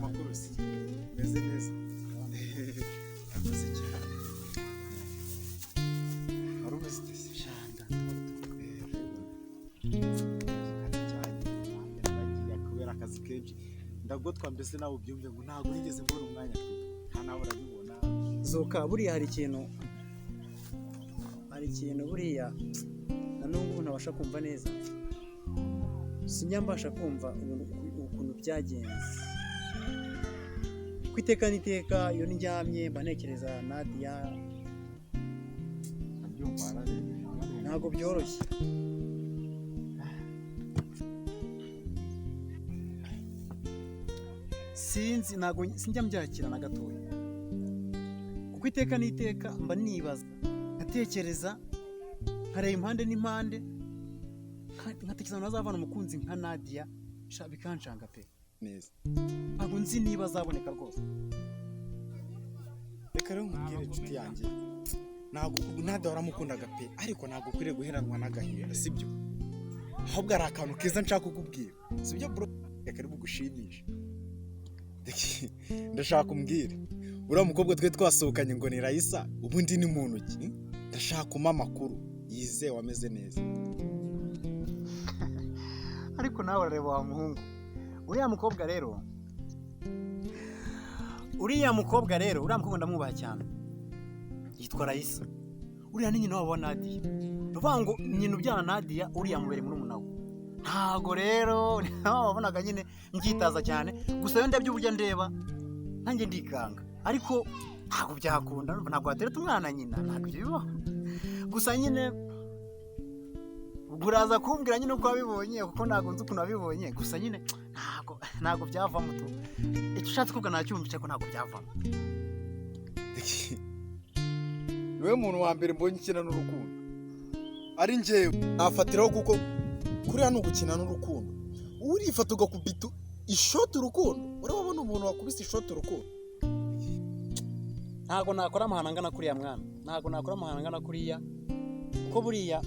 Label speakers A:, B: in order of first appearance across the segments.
A: amakuru si meze neza akoze cyane wari umeze utese shanda kubera akazi kenshi ndagotwa mbese nawe ubyumve ngo ntabwo nigeze mbona umwanya nta nawe urabibona
B: zoka buriya hari ikintu buriya na n'ubu ntabasha kumva neza sinyambasha kumva ukuntu byagenze ku iteka n'iteka iyo ndyamye mba ntekereza Nadia ntabwo byoroshye sinjya mbyakira na gatoya kuko iteka n'iteka mba nibaza nkatekereza nkareba impande n'impande nkatekereza ngo nazavana umukunzi nka Nadia bikancanga pe
A: neza
B: ntabwo nzi niba azaboneka rwose.
A: Reka rero nkubwire inshuti yanjye ntabwo Nadia waramukundaga pe ariko ntabwo ukwiriye guheranwa n'agahinda sibyo ahubwo ari akantu keza nshaka kukubwira sibyo bro reka rero bugushimishe ndashaka umbwire uriya mukobwa twe twasohokanye ngo ni Raisa ubundi ni muntu ki ndashaka kumpa amakuru yizewe ameze neza.
B: Ariko nawe urareba wa muhungu uriya mukobwa rero ndamwubaha cyane yitwa Raisa uriya ni nyina wabo Nadia uvuga ngo nyina ubyara Nadia uriya mubere muri umunawe ntago rero wabonaga nyine ngitaza cyane gusa yo ndabyo uburyo ndeba nanjye ndikanga ariko ntabwo byakunda ntabwo watereta umwana nyina ntabwo bibaho gusa nyine buraza kumbwira nyine uko wabibonye kuko ntabwo nzi ukuntu wabibonye gusa nyine ntabwo byavamo tu icyo ushatse kuvuga nacyumvishe ko ntabwo byavamo.
A: Niwe muntu wa mbere mbonye ukina n'urukundo ari njyewe nafatiraho kuko kuriya ni ugukina n'urukundo urifata ugakubita ishoti urukundo urabona umuntu wakubise ishoti urukundo
B: ntabwo nakora amahano angana kuriya mwana ntabwo nakora amahano angana kuriya kuko buriya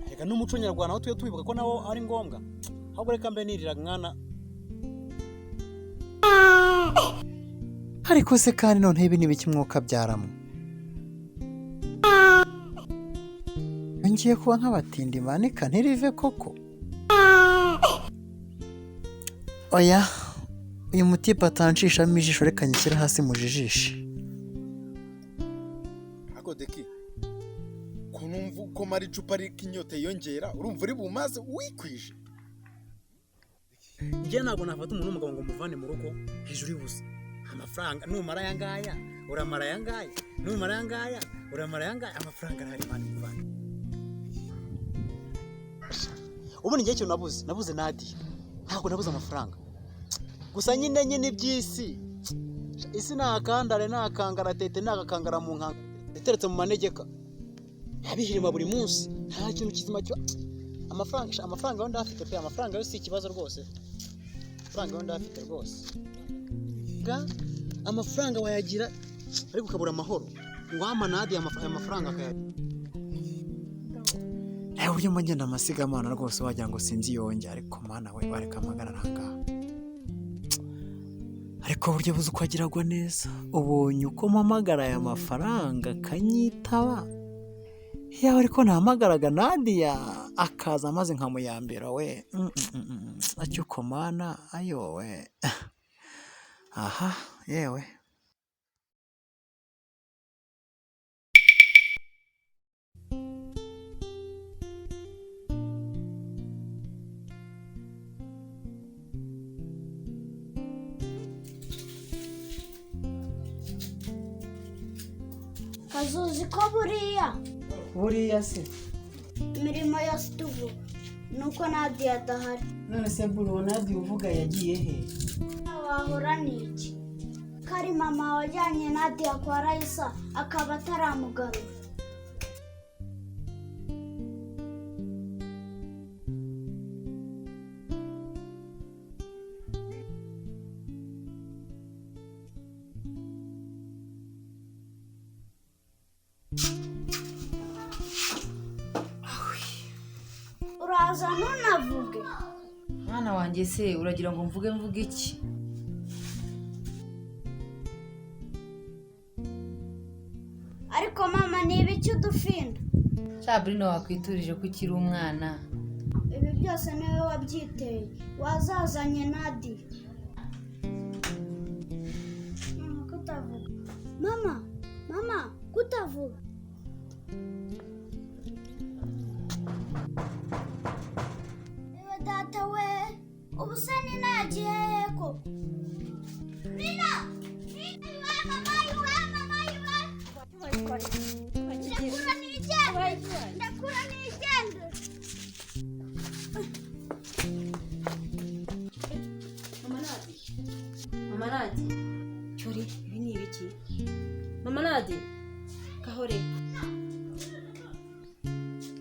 B: reka n'umuco nyarwanda aho tuye tubibuka ko nawo ari ngombwa ahubwo reka mbe nirira mwana ariko se kandi none ibi n'ibiki mwuka byaramo ngiye kuba nk'abatindi manika ntirive koko oya uyu mutipe atanshishamo ijisho reka nyishyire hasi mujijishe
A: ako deki kunumva uko mari icupa ariko inyota yiyongera urumva uri bumaze wikwije
B: njye ntabwo nafata umuntu w'umugabo ngo muvane mu rugo hejuru y'ubusa amafaranga numara aya ngaya uramara aya ngaya numara aya ngaya uramara aya ngaya amafaranga arahari mani muvane ubundi njye ikintu nabuze Nadia ntabwo nabuze amafaranga gusa nyine iby'isi isi nakandare nakangara tete nakakangara mu nkanga iteretse mu manegeka yabihirima buri munsi nta kintu kizima cyo amafaranga yo ndafite pe amafaranga yo si ikibazo rwose amafaranga yo ndafite rwose amafaranga wayagira ariko ukabura amahoro wama Nadia amafaranga akayagira uburyo mba ngenda amasigamana rwose wagira ngo sinzi yonge ariko mana we bareka amagara ntangaha ariko buryo buzi uko agiragwa neza ubonye uko mpamagara aya mafaranga akanyitaba yawe ariko ntahamagaraga Nadia akaza amaze nkamuyambira we acyuko mana ayo we aha yewe
C: Kazuzi ko
D: buriya se
C: imirimo yose tuvuga nuko Nadia adahari.
D: none se buriya Nadia uvuga yagiye he
C: Wahora n'iki kari mama wajyanye Nadia kwa Raisa akaba ataramugarura. Uraza ntunavuge
E: mwana wanjye se uragira ngo mvuge iki
C: ariko mama ni ibiki udufinda?
E: Sabrina wakwiturije ko ukiri umwana.
C: Ibi byose niwe wabyiteye, wazazanye Nadi. Kutavuga. Mama, kutavuga. Ewe data we, ubu se Nina yagiye hehe ko? Nina! Mama, ndakura nigende.
F: Mama Nadi. Cyori, ibi ni ibiki? Mama Nadi. Kahore.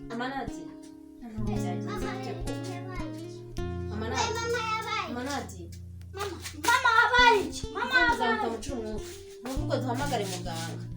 F: Mama Nadi.
C: Mama habaye iki? Mama habaye.
F: Muvugo duhamagare muganga.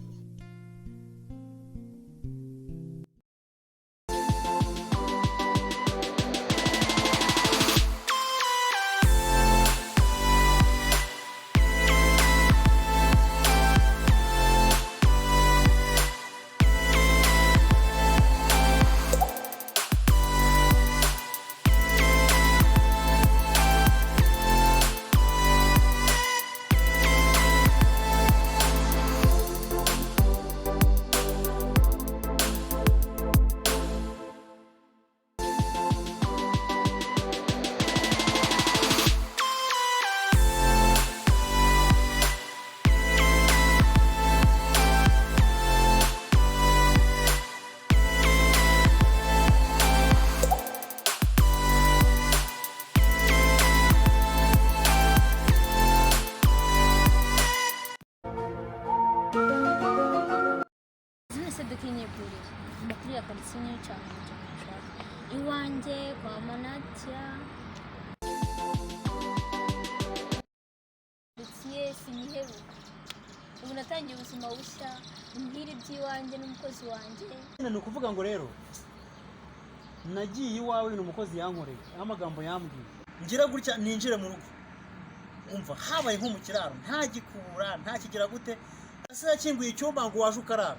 G: Amakuru karitsiye niyo cyane nshaka. Iwanjye kwa Manatia. Karitsiye sinyihebu. Ubu natangiye ubuzima bushya, imbwira iby'iwanjye n'umukozi wanjye.
B: Ni ukuvuga ngo rero nagiye iwawe ni umukozi yankoreye amagambo yambwiye ngira gutya ninjire mu rugo umva habaye nko mu kiraro nta gikura nta kigira gute ase yakinguye icyumba ngo waje ukarara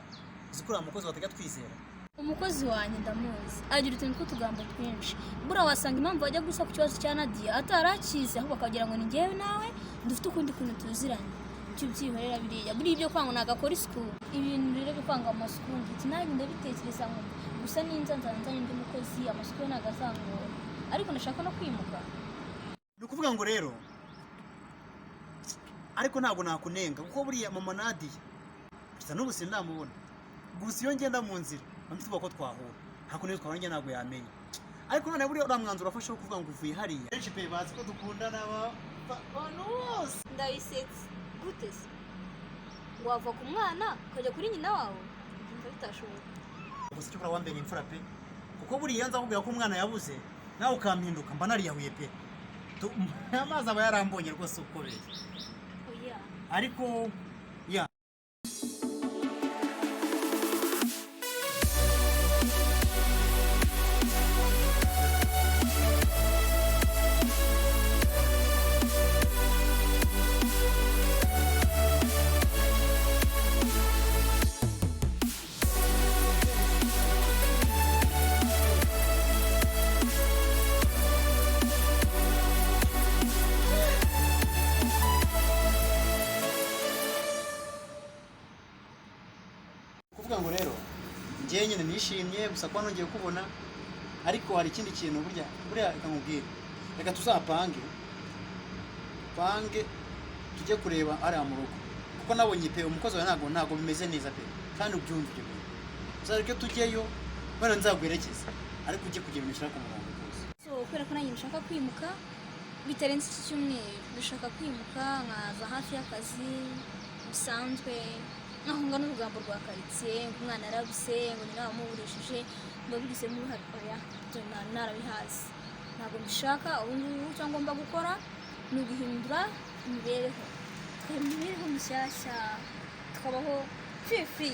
B: zikura umukozi watajya twizera.
G: Umukozi wanjye ndamuzi agira utuntu tw'utugambo twinshi bura wasanga impamvu bajya gusa ku kibazo cya Nadia atarakize ahubwo akagira ngo ni njyewe nawe dufite ukundi kuntu tuziranye cyo byihorera biriya buri ibyo kwanga nagakora isuku ibintu rero kwanga amasuku ndetse nanjye ndabitekereza ngo gusa ninzanzanye ndi mukozi amasuku nagazangora ariko nashaka no kwimuka.
B: Ni ukuvuga ngo rero ariko ntabwo nakunenga kuko buriya mama Nadia gusa n'ubu sindamubona gusa iyo ngenda mu nzira amfite uko twahura hakuneye twaranjye ntabwo yamenye ariko none buriya uramwanzura afashe wo kuvuga ngo uvuye hariya benshi pe bazi ko dukundana abantu bose
G: Ndabisetse gute se wava ku mwana ukajya kuri nyina wawe ndumva bitashoboka
B: gusa cyo kora wambere imfura pe kuko buriya nza kubwira ko umwana yabuze nawe ukampinduka mba nariyahuye pe amazi aba yarambonye rwose uko beze
G: oya
B: ariko ya kuvuga ngo rero ngiye nyine nishimye gusa kwa nongeye kubona ariko hari ikindi kintu burya ikamubwira reka tuzapange tujye kureba ari mu rugo kuko nabonye pe umukozi wawe ntabwo bimeze neza pe kandi ubyumva ibyo bintu uzareke tujyeyo wenda nzagwerekeza ariko ujye kugira ibintu ushaka ku murongo rwose.
G: so kubera ko nanjye nshaka kwimuka bitarenze iki cyumweru ndashaka kwimuka nkaza hafi y'akazi bisanzwe nkahunga n'urugambo rwa karitsiye umwana yarabise ngo ni nawe wamuburishije mbabigizemo uruhare oya narabihazi ntabwo mbishaka ubu ngubu icyo ngomba gukora ni uguhindura imibereho tukagira imibereho mishyashya tukabaho fifi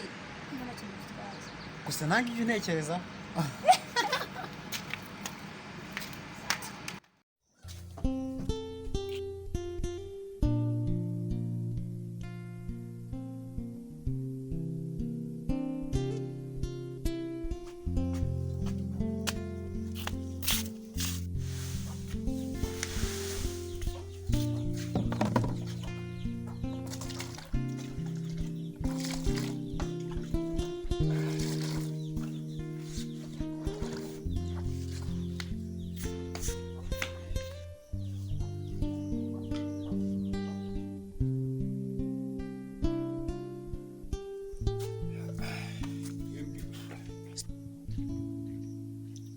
G: nta kintu gitwaza
B: gusa nange ibyo ntekereza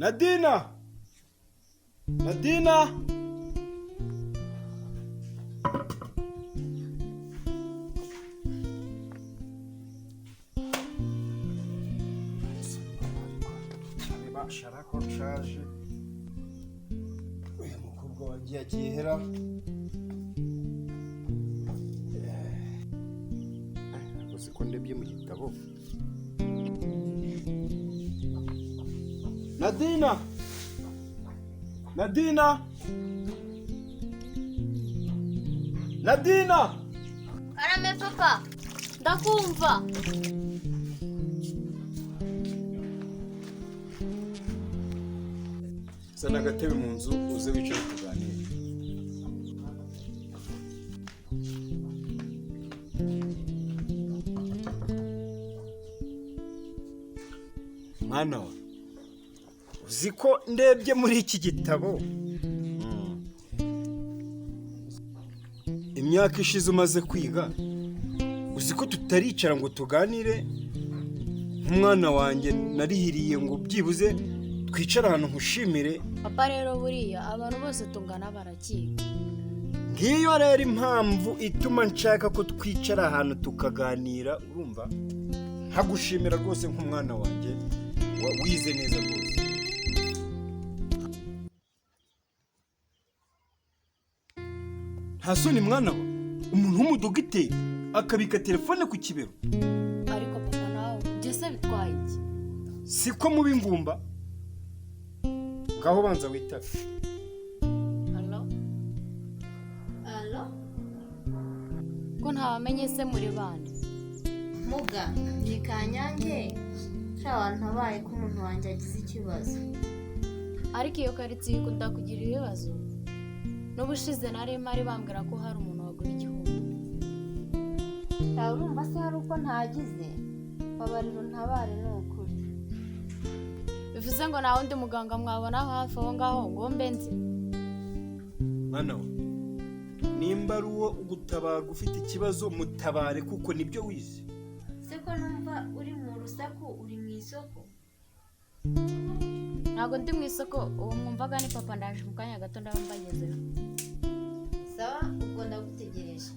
A: Nadina! Nadina! Bashara ko nshaje. Uyu mukobwa wagiye agihera. Uzi ko ndebye mu gitabo. Nadina! Nadina! Nadina!
G: karame papa ndakumva.
A: Zana agatebe mu nzu uze wicare tuganire. Mwana wa, uzi ko ndebye muri iki gitabo imyaka ishize umaze kwiga, uzi ko tutaricara ngo tuganire nk'umwana wanjye narihiriye ngo byibuze twicara ahantu nkushimire.
H: papa rero buriya abantu bose tungana barakiga.
A: Ngiyo rero impamvu ituma nshaka ko twicara ahantu tukaganira, urumva nkagushimira rwose nk'umwana wanjye wize neza rwose. Nta soni mwana wa, umuntu w'umudogiteri akabika telefone ku kibero.
H: ariko papa nawe byose bitwaye iki?
A: Siko muba ingumba. Ngaho banza witabe.
H: Halo? ko ntawamenye se muri bande?
C: muga ni Kanyange abantu ntabaye ko umuntu wanjye agize ikibazo.
H: ariko iyo karitsiye ikunda kugira ibibazo. n'ubushize nari mari bambwira ko hari umuntu wagura igihumbi.
C: Ntawe urumva se hari uko ntagize babariro ntabare ni ukuri.
H: bivuze ngo nta wundi muganga mwabona hafi aho ngaho ngo mbe nzi?
A: Mwana wa, nimba ari uwo ugutabaga ufite ikibazo mutabare kuko nibyo wize.
C: Se ko numva uri mu rusaku uri mu isoko?
H: ntabwo ndi mu isoko, uwo mwumvaga ni papa, ndaje mu kanya gato ndaba mbagezeho.
C: Sawa, ubwo ndagutegereje.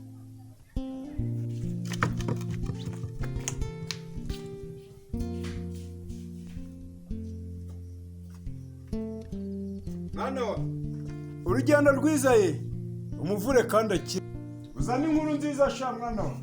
A: Mwana wa, urugendo rwiza ye umuvure kandi akire. Uzane inkuru nziza sha mwana wa.